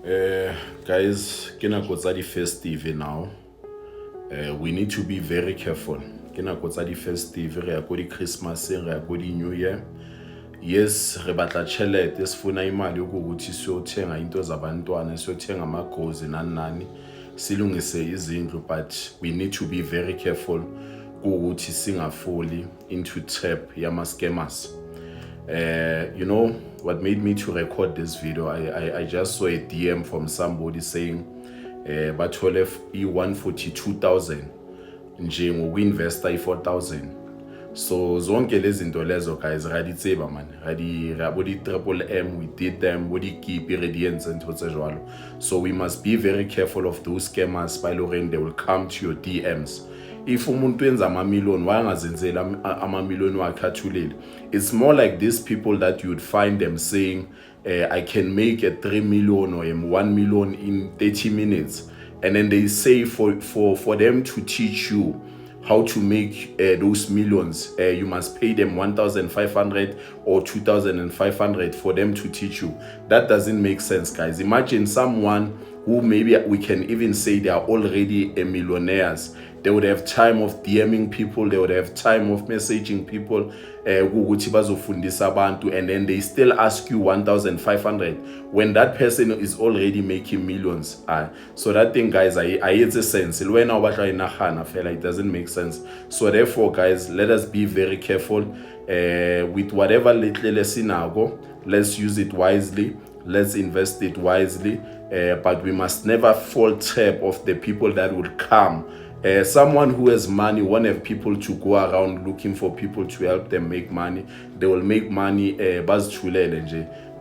Guys, ke nako tsa di-festive now. We need to be very careful. Ke nako tsa di-festive, re ya ko di-Christmas, re ya ko di-New Year. Yes, re batla tšhelete, sifuna imali yokuthi siyothenga into zabantwana, siyothenga amagozi nani nani, silungise izindlu, but we need to be very careful ukuthi singafoli into trap yama-scammers. You know what made me to record this video? I just saw a DM from somebody saying bathole i-142,000 nje ngoku-investa i-4,000. So zonke lezi zinto lezo guys raditseba man, body triple M, we did them, body keep ingredients and ntho tse jwalo. So we must be very careful of those scammers by Lorraine. They will come to your DMs. If umuntu wenza ama-million wangazenzela ama-million wakhe athulile, it's more like these people that you would find them saying I can make a 3 million or a 1 million in 30 minutes, and then they say for them to teach you how to make those millions, you must pay them 1,500 or 2,500 for them to teach you. That doesn't make sense, guys. Imagine someone who maybe we can even say they are already a millionaires. They would have time of DMing people, they would have time of messaging people, and then they still ask you 1,500 when that person is already making millions. So that thing, guys, I it's a sense. It doesn't make sense. So therefore, guys, let us be very careful with whatever little lesson. Let's use it wisely. Let's invest it wisely. But we must never fall trap of the people that will come. Someone who has money won't have people to go around looking for people to help them make money. They will make money.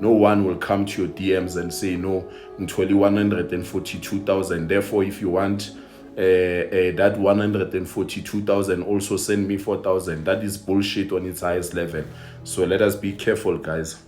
No one will come to your DMs and say, no, 142,000. Therefore, if you want that 142,000, also send me 4,000. That is bullshit on its highest level. So let us be careful, guys.